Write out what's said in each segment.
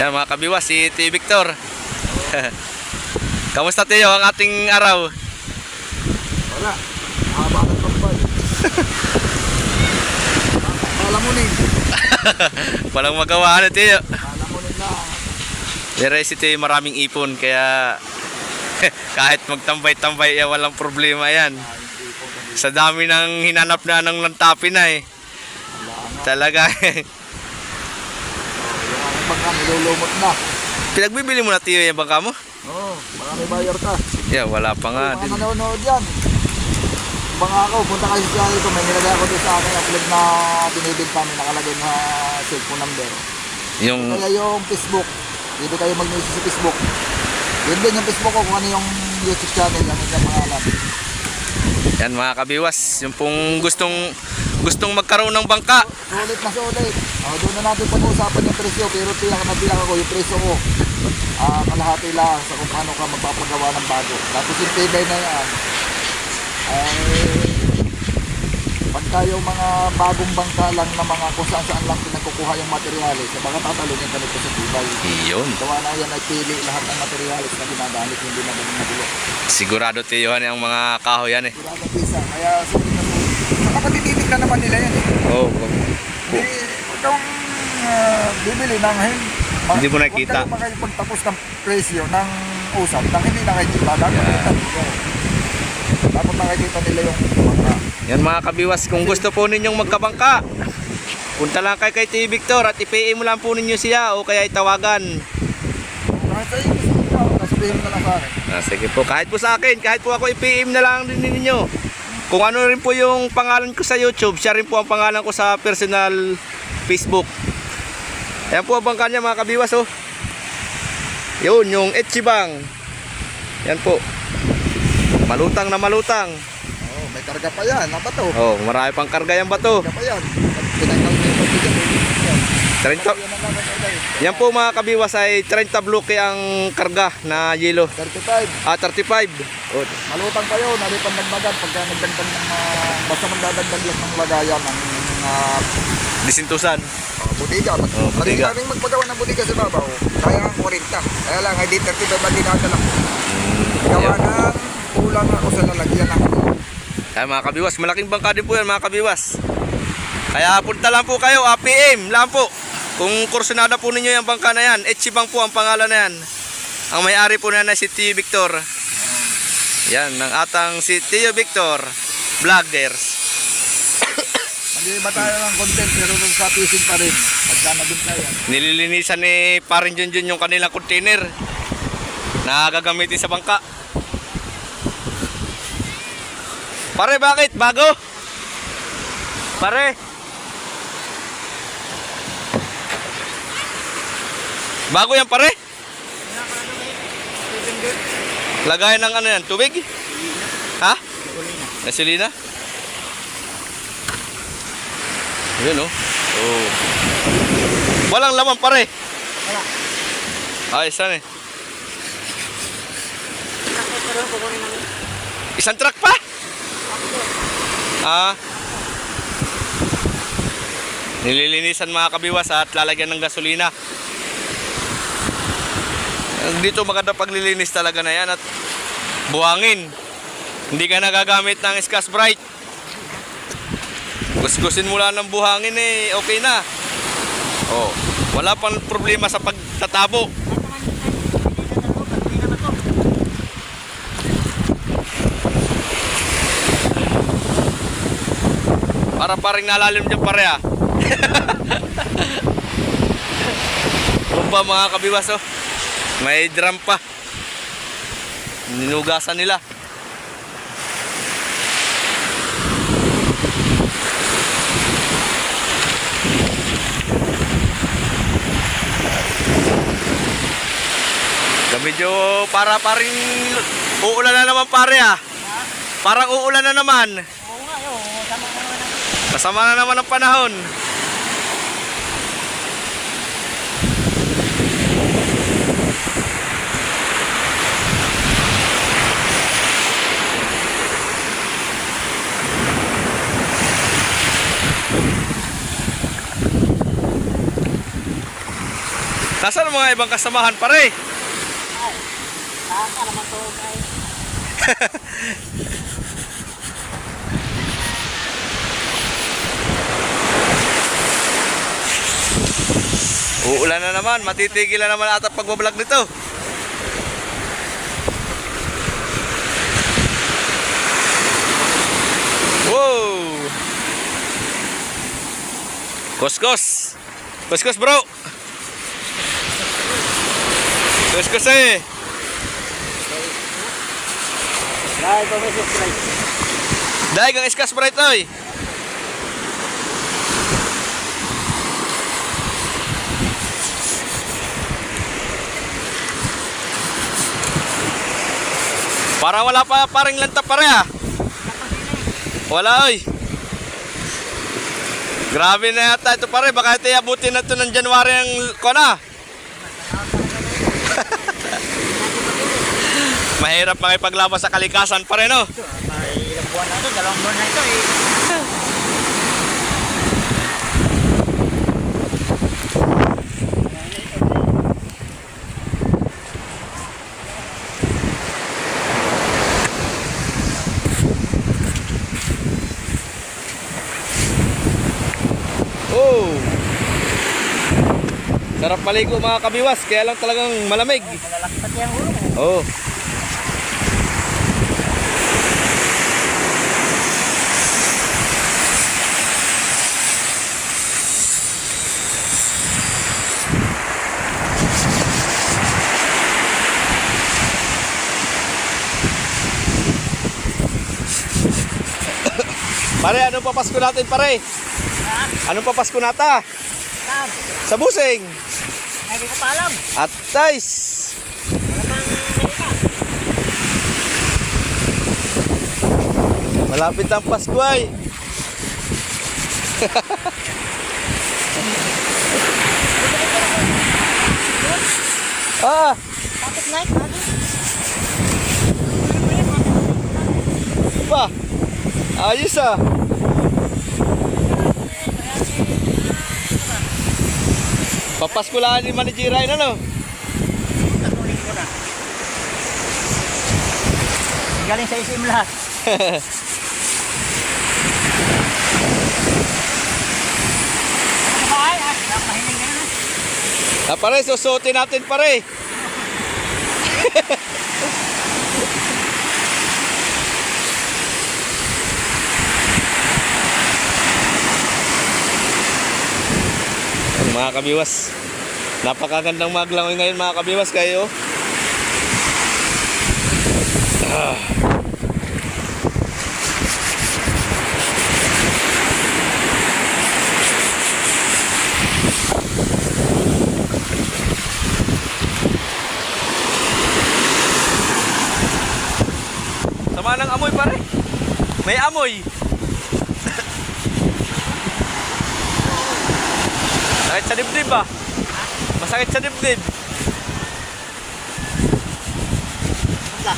Yan mga kabiwas, si T. Victor. Kamusta Teo ang ating araw? Wala, haba ng tambay. Palamunin. Walang magawa na Teo. Palamunin na. Pero si Teo maraming ipon kaya kahit magtambay-tambay walang problema yan. Sa dami ng hinanap na ng lantapin na eh. Talaga eh. Yung bangka nilulumot na. Pinagbibili mo na Teo yung bangka mo? Oo, baka may bayar ka. Yeah, wala pa nga Mga din. nanonood yan. Baka ako, punta kayo sa channel ko, may nilagay ako doon sa akin upload na binibigta, may nakalagay na cellphone number. Yung Kaya yung Facebook, dito kayo mag-message sa Facebook. Yun din yung Facebook ko, kung ano yung YouTube channel, ano yung pangalan. yan mga kabiwas, yung pong gustong magkaroon ng bangka. Sulit na sulit. Doon na natin pag-uusapan yung presyo, pero nabilang ako yung presyo ko. Kalahati lang sa kung paano ka magpapagawa ng bago. Tapos yung tibay na yan, ay pagka yung mga bagong bangka lang na mga kung saan saan lang pinagkukuha yung materyales, sa baka tatalungin ka nito sa tibay. Iyon. Gawa na yan ay pili lahat ng materyales na ginagamit, hindi na maging magulo. Sigurado Teo ang mga kahoy yan eh. Sigurado pisa, kaya sulit na sulit. Saka matititig na naman nila yan eh. Oh, Hindi, huwag kang bibili ng Hindi mo nakikita. Huwag kayong pagtapos ng presyo ng usap nang hindi nakikita. Dapat nakikita nila yung bangka. yan mga kabiwas, kung gusto po ninyong magkabangka, punta lang kay T. Victor at i-PM mo lang po ninyo siya o kaya itawagan. Kahit sa iyo, sasabihin mo na lang sa akin. Sige po, kahit po sa akin, kahit po ako i-PM na lang din ninyo. Kung ano rin po yung pangalan ko sa YouTube, siya rin po ang pangalan ko sa personal Facebook. Ayan po ang bangka niya mga kabiwas oh. Yun, yung Echibang. Yan po. Malutang na malutang. Oh, may karga pa yan, ang bato. Oh, marami pang karga yung bato. Karga pa yan. Pinanggal mo yung pagbigan. 30. Yan po mga kabiwas ay 30 bloke ang karga na yelo. 35. 35. Oh. Malutang pa yun, nari pandagdagan. Pagka nagdagdag ng basta magdadagdag lang ng lagayan ng Disintusan. budiga. Budiga. Maraming magpagawa ng budiga sa babaw. Kaya ang 40. Kaya lang, hindi 35 ba dinadala. Gawa na kulang ako sa lalagyan ng Ay mga kabiwas, malaking bangka din po yan mga kabiwas. Kaya punta lang po kayo, APM lang po. Kung kursunada po ninyo yung bangka na yan, Echibang po ang pangalan na yan. Ang may-ari po na yan ay si T. Victor. Yan, ng atang si T. Victor Vloggers. Mag-iba tayo ng content pero sa fishing pa rin. Pagkana din tayo. Nililinisan ni Parin Junjun yung kanilang container na gagamitin sa bangka. Pare, bakit? Bago? Pare? Bago yan pare? Lagayan ng ano yan? Tubig? Ha? Gasolina? Yun oh. Oh. Walang laman pare. Wala. Ayos yan eh. Isang truck pa? Nililinisan mga kabiwas at lalagyan ng gasolina. Dito maganda paglilinis talaga na yan at buhangin. Hindi ka nagagamit ng Scotch-Brite. Gusgusin mo lang ng buhangin eh, okay na. Oh, wala pang problema sa pagtatabo. Para paring nalalim dyan pare ah. Bumba mga kabiwas oh. May drum pa. Ninugasan nila. Medyo para paring uulan na naman pare ah. Parang uulan na naman. Oo nga, sama na naman. Masama na naman ang panahon. Nasaan ang mga ibang kasamahan pare? Saka naman to guys. Uulan na naman, matitigil na naman ata pagbablog nito. Wow! Kuskus! Kuskus bro! Kuskus eh! Dahil ko may subscribe. Dahil kang iskas bright oy! Para wala pa paring lanta pare ah. Wala oy. Grabe na yata ito pare, baka ito abutin na ito ng January ang kona. Mahirap makipaglaban sa kalikasan pare no. May ilang buwan na ito, 2 buwan na ito eh. Oh. Sarap maligo mga kabiwas, kaya lang talagang malamig. Malalaki pati ang ulo. Oh. Pare, anong papasko natin pare? Anong papasko nata? Saan? Sa busing. Ay, di ko pa alam. At guys, Wala pang malapit ang Pasko ay. Ah, Tapos night, lagi. pa. Ayos ah. Papasko lang ni Manijira yun ano? Natuloy ko na. Galing sa isim lahat. Ano ba ay? Nakahiling ka na. Ah, pare, susuotin natin pare. Mga kabiwas, napakagandang maglangoy ngayon mga kabiwas kayo. Sama ng amoy pare. May amoy. Masakit sa dibdib ba? Masakit sa dibdib. Wala.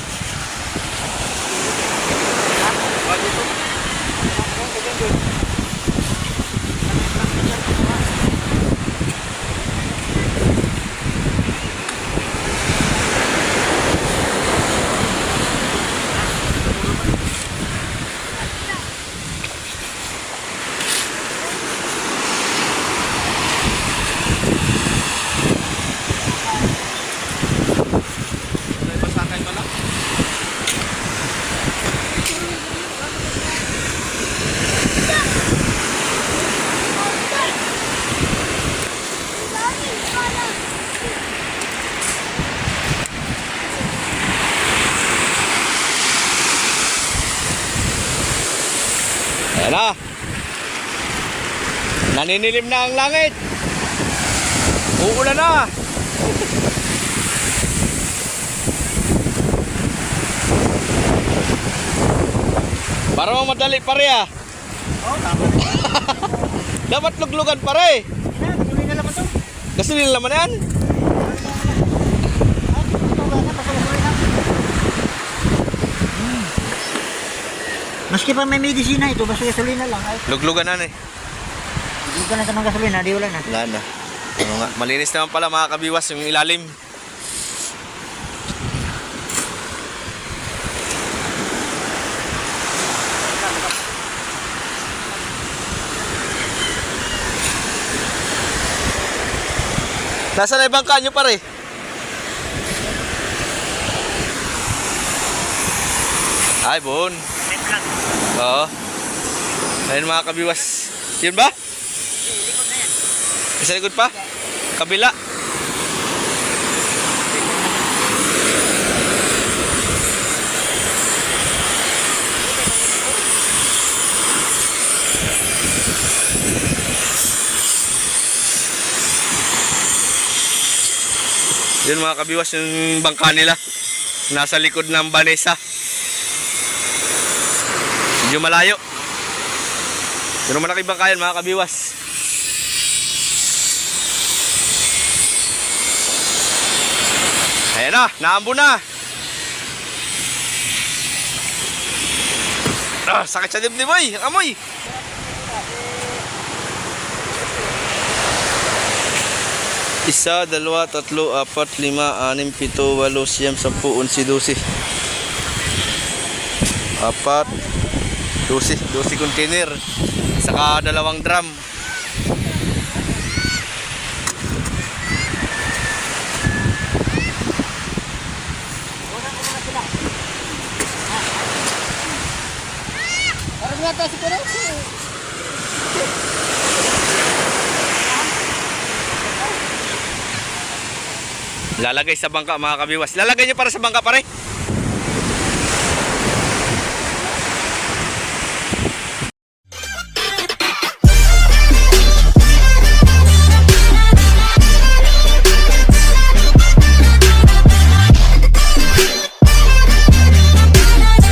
Ayan na. Naninilim na ang langit. Uulan na. Para madali pare ah. Oo, tama na. Dapat luglugan pare. Tuloy na naman to. Kasi nilaman yan. Maski pa may medisina ito, basta gasolina lang. Ay, Luglugan na eh. hindi ka na ito ng gasolina, di wala na. Wala na. Ano nga, malinis naman pala mga kabiwas yung ilalim. Nasaan na yung bangka nyo pare? Ay, bon. May vlog. Oo. Ayun mga kabiwas. Yun ba? Likod na yan. Sa likod pa? Kabila. Yun mga kabiwas yung bangka nila. Nasa likod ng Vanessa. Medyo malayo. Pero malaki bangka yan mga kabiwas. Ayan na, naambo na. Ah, sakit sa dibdib boy, ang amoy. Isa, dalawa, tatlo, apat, lima, anim, pito, walo, siyam, sampu, 11, 12. Apat, 12 container. Saka 2 drum. Parang yata si Kuya. Lalagay sa bangka mga kabiwas. Lalagay niyo para sa bangka pare.